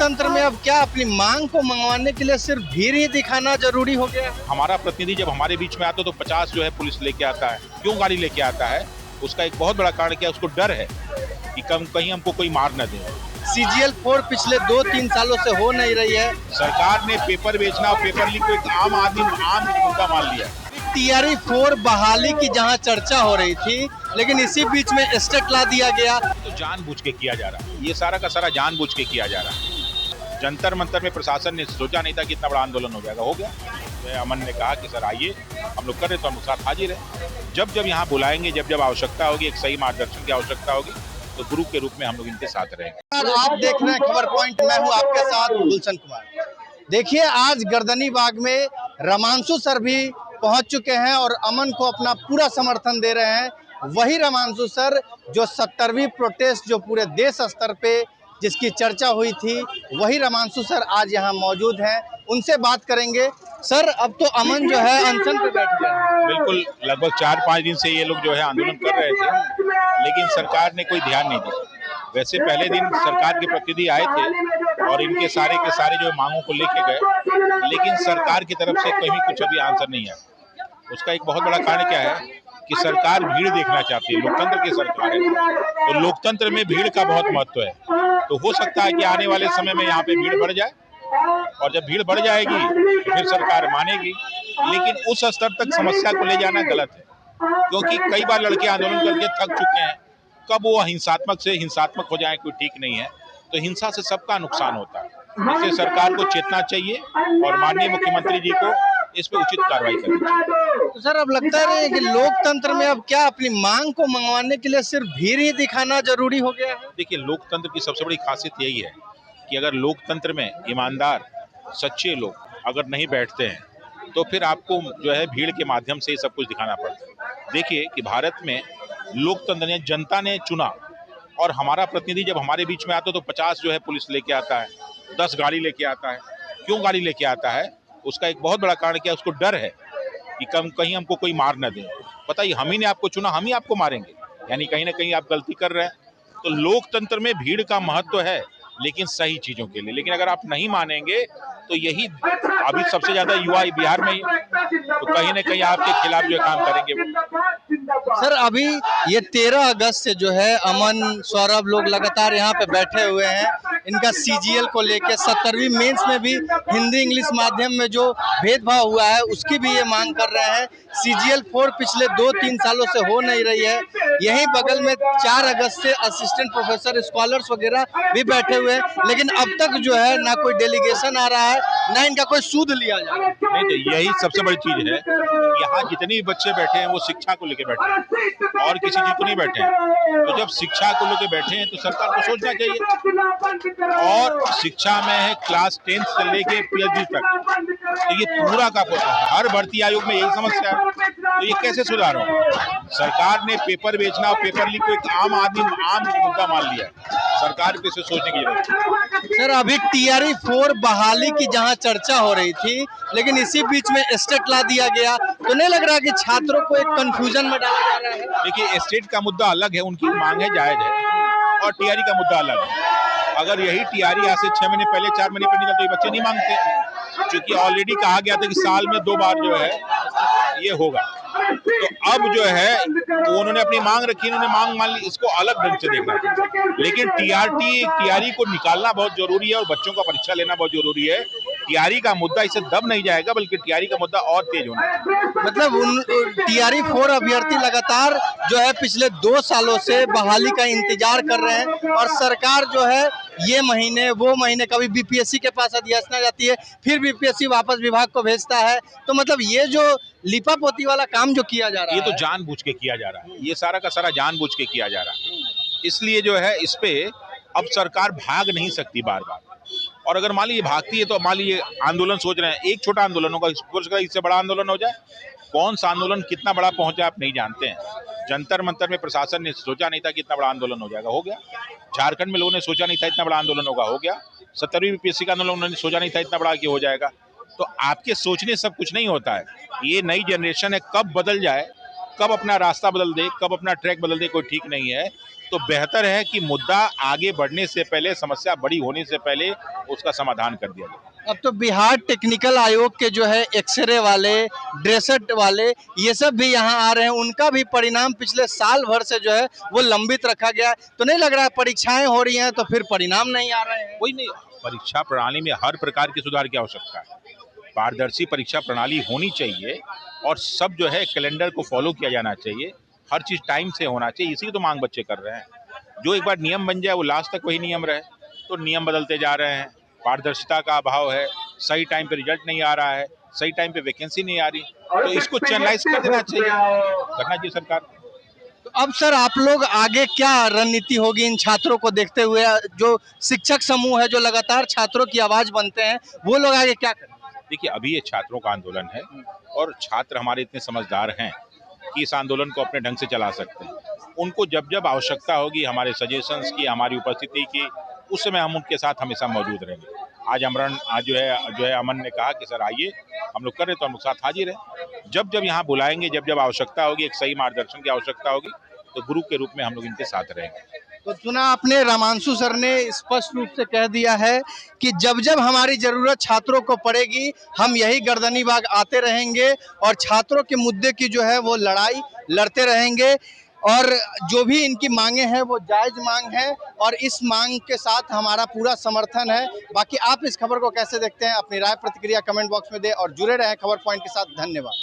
लोकतंत्र में अब क्या अपनी मांग को मंगवाने के लिए सिर्फ भीड़ ही दिखाना जरूरी हो गया है? हमारा प्रतिनिधि जब हमारे बीच में आता है तो 50 जो है पुलिस लेके आता है। क्यों गाड़ी लेके आता है? उसका एक बहुत बड़ा कारण क्या है, उसको डर है कि कहीं हमको कोई मार न दे। CGL 4 पिछले 2-3 सालों से हो नहीं रही है। सरकार ने पेपर बेचना और पेपर लीक को एक आम मुद्दा मान लिया। TRE 4 बहाली की जहां चर्चा हो रही थी, लेकिन इसी बीच में स्टेट ला दिया गया। तो जानबूझ के किया जा रहा है, ये सारा का सारा जानबूझ के किया जा रहा है। जंतर मंतर में प्रशासन ने सोचा नहीं था कि इतना बड़ा आंदोलन हो जाएगा, हो गया। तो अमन ने कहा कि सर आइए, हम लोग कर रहे तो हम लोग साथ हाजिर है। जब जब यहाँ बुलाएंगे, जब जब आवश्यकता होगी, एक सही मार्गदर्शन की आवश्यकता होगी, तो गुरु के रूप में हम लोग इनके साथ रहेंगे। आप देख रहे हैं खबर पॉइंट, मैं हूं आपके साथ गुलशन कुमार। देखिए, आज गर्दनी बाग में रमांशु सर भी पहुंच चुके हैं और अमन को अपना पूरा समर्थन दे रहे हैं। वही रमांशु सर जो 70वीं प्रोटेस्ट जो पूरे देश स्तर पे जिसकी चर्चा हुई थी, वही रमांशु सर आज यहाँ मौजूद हैं। उनसे बात करेंगे। सर, अब तो अमन जो है अनशन पे बैठ गया है। बिल्कुल, लगभग 4-5 दिन से ये लोग जो है आंदोलन कर रहे थे, लेकिन सरकार ने कोई ध्यान नहीं दिया। वैसे पहले दिन सरकार के प्रतिनिधि आए थे और इनके सारे के सारे जो मांगों को लेके गए, लेकिन सरकार की तरफ से कहीं कुछ अभी आंसर नहीं है। उसका एक बहुत बड़ा कारण क्या है कि सरकार भीड़ देखना चाहती है। लोकतंत्र की सरकार है, तो लोकतंत्र में भीड़ का बहुत महत्व है। तो हो सकता है कि आने वाले समय में यहाँ पे भीड़ बढ़ जाए, और जब भीड़ बढ़ जाएगी तो फिर सरकार मानेगी। लेकिन उस स्तर तक समस्या को ले जाना गलत है, क्योंकि कई बार लड़के आंदोलन करके थक चुके हैं। कब वो हिंसात्मक से हिंसात्मक हो जाए कोई ठीक नहीं है। तो हिंसा से सबका नुकसान होता है। इसलिए सरकार को चेतना चाहिए और माननीय मुख्यमंत्री जी को इस पे उचित कार्रवाई करनी चाहिए। तो सर, अब लगता है कि लोकतंत्र में अब क्या अपनी मांग को मंगवाने के लिए सिर्फ भीड़ ही दिखाना जरूरी हो गया है? देखिए, लोकतंत्र की सबसे बड़ी खासियत यही है कि अगर लोकतंत्र में ईमानदार सच्चे लोग अगर नहीं बैठते हैं, तो फिर आपको जो है भीड़ के माध्यम से ही सब कुछ दिखाना पड़ता है। देखिए कि भारत में लोकतंत्र ने, जनता ने चुना, और हमारा प्रतिनिधि जब हमारे बीच में आता है तो 50 जो है पुलिस लेके आता है, 10 गाड़ी लेके आता है। क्यों गाड़ी लेके आता है? उसका एक बहुत बड़ा कारण क्या है, उसको डर है कि कहीं हमको कोई मार न दे। पता ही, हम ही ने आपको चुना, हम ही आपको मारेंगे, यानी कहीं ना कहीं आप गलती कर रहे हैं। तो लोकतंत्र में भीड़ का महत्व है, लेकिन सही चीजों के लिए। लेकिन अगर आप नहीं मानेंगे तो यही अभी सबसे ज्यादा युवा बिहार में ही, तो कहीं ना कहीं आपके खिलाफ जो काम करेंगे। सर, अभी ये 13 अगस्त से जो है अमन, सौरभ लोग लगातार यहाँ पे बैठे हुए हैं। इनका CGL को लेके 70वीं मेंस में भी हिंदी इंग्लिश माध्यम में जो भेदभाव हुआ है, उसकी भी ये मांग कर रहे हैं। CGL 4 पिछले 2-3 सालों से हो नहीं रही है। यही बगल में 4 अगस्त से असिस्टेंट प्रोफेसर, स्कॉलर्स वगैरह भी बैठे हुए हैं, लेकिन अब तक जो है ना कोई डेलीगेशन आ रहा है, ना इनका कोई सूद लिया जा रहा है। नहीं, तो यही सबसे बड़ी चीज है। यहाँ जितने भी बच्चे बैठे हैं वो शिक्षा को लेके बैठे हैं और किसी चीज को नहीं बैठे हैं। तो जब शिक्षा को लेके बैठे हैं तो सरकार को सोचना चाहिए। और शिक्षा में है क्लास 10 से लेके PhD तक, तो ये पूरा का हर भर्ती आयोग में यही समस्या है। तो ये कैसे सुधार हो? सरकार ने पेपर बेचना और पेपर लीक को एक आम मुद्दा मान लिया है। सरकार को इसे सोचने की जरूरत है। सर, अभी TRE 4 बहाली की जहां चर्चा हो रही थी, लेकिन इसी बीच में स्टेट ला दिया गया, तो नहीं लग रहा कि छात्रों को एक कंफ्यूजन में डाला जा रहा है? देखिए, स्टेट का मुद्दा अलग है, उनकी मांग है, जायज है, और TRE का मुद्दा अलग है। अगर यही TRE आज से 6 महीने पहले, 4 महीने पहले निकलता तो ये बच्चे नहीं मांगते, क्योंकि ऑलरेडी कहा गया था कि साल में 2 बार जो है ये होगा। तो अब जो है तो उन्होंने अपनी मांग रखी, उन्होंने मांग मान ली, इसको अलग ढंग से देखना चाहिए। लेकिन TRE को निकालना बहुत जरूरी है और बच्चों का परीक्षा लेना बहुत जरूरी है। TRE का मुद्दा इसे दब नहीं जाएगा, बल्कि TRE का मुद्दा और तेज होना है। मतलब TRE 4 अभ्यर्थी लगातार जो है पिछले 2 सालों से बहाली का इंतजार कर रहे हैं, और सरकार जो है ये महीने वो महीने कभी BPSC के पास अधियाचना जाती है, फिर BPSC वापस विभाग को भेजता है। तो मतलब ये जो लिपापोती वाला काम जो किया जा रहा है, ये तो जानबूझ के किया जा रहा है। ये सारा का सारा जानबूझ के किया जा रहा है। इसलिए जो है इस पे अब सरकार भाग नहीं सकती बार बार। और अगर मान लीजिए भागती है तो मान लीजिए आंदोलन सोच रहे हैं, एक छोटा आंदोलन होगा, इससे बड़ा आंदोलन हो जाए। कौन सा आंदोलन कितना बड़ा पहुंचा आप नहीं जानते हैं। जंतर मंतर में प्रशासन ने सोचा नहीं था कि इतना बड़ा आंदोलन हो जाएगा, हो गया। झारखंड में लोगों ने सोचा नहीं था इतना बड़ा आंदोलन होगा, हो गया। 70वीं BPSC का आंदोलन उन्होंने सोचा नहीं था इतना बड़ा कि हो जाएगा। तो आपके सोचने सब कुछ नहीं होता है। ये नई जनरेशन है, कब बदल जाए, कब अपना रास्ता बदल दे, कब अपना ट्रैक बदल दे, कोई ठीक नहीं है। तो बेहतर है कि मुद्दा आगे बढ़ने से पहले, समस्या बड़ी होने से पहले उसका समाधान कर दिया जाए। अब तो बिहार टेक्निकल आयोग के जो है एक्सरे वाले, ड्रेसट वाले, ये सब भी यहाँ आ रहे हैं। उनका भी परिणाम पिछले साल भर से जो है वो लंबित रखा गया है। तो नहीं लग रहा है परीक्षाएं हो रही हैं तो फिर परिणाम नहीं आ रहे हैं? कोई नहीं, परीक्षा प्रणाली में हर प्रकार के सुधार की आवश्यकता है। पारदर्शी परीक्षा प्रणाली होनी चाहिए और सब जो है कैलेंडर को फॉलो किया जाना चाहिए। हर चीज टाइम से होना चाहिए, इसी की तो मांग बच्चे कर रहे हैं। जो एक बार नियम बन जाए वो लास्ट तक वही नियम रहे, तो नियम बदलते जा रहे हैं। पारदर्शिता का अभाव है, सही टाइम पे रिजल्ट नहीं आ रहा है, सही टाइम पे वैकेंसी नहीं आ रही, तो इसको चैनलाइज कर देना चाहिए, करना चाहिए सरकार। तो अब सर आप लोग आगे क्या रणनीति होगी इन छात्रों को देखते हुए? जो शिक्षक समूह है जो लगातार छात्रों की आवाज बनते हैं, वो लोग आगे क्या करें? देखिए, अभी ये छात्रों का आंदोलन है और छात्र हमारे इतने समझदार हैं कि इस आंदोलन को अपने ढंग से चला सकते हैं। उनको जब जब आवश्यकता होगी हमारे सजेशंस की, हमारी उपस्थिति की, उस समय हम उनके साथ हमेशा मौजूद रहेंगे। आज जो है अमन ने कहा कि सर आइए, हम लोग कर रहे, तो हम लोग साथ हाजिर हैं। जब जब यहाँ बुलाएंगे, जब जब आवश्यकता होगी, एक सही मार्गदर्शन की आवश्यकता होगी, तो गुरु के रूप में हम लोग इनके साथ रहेंगे। तो सुना आपने, रामांशु सर ने स्पष्ट रूप से कह दिया है कि जब जब हमारी जरूरत छात्रों को पड़ेगी, हम यही गर्दनीबाग आते रहेंगे और छात्रों के मुद्दे की जो है वो लड़ाई लड़ते रहेंगे। और जो भी इनकी मांगे हैं वो जायज मांग है और इस मांग के साथ हमारा पूरा समर्थन है। बाकी आप इस खबर को कैसे देखते हैं, अपनी राय प्रतिक्रिया कमेंट बॉक्स में दें और जुड़े रहें खबर पॉइंट के साथ। धन्यवाद।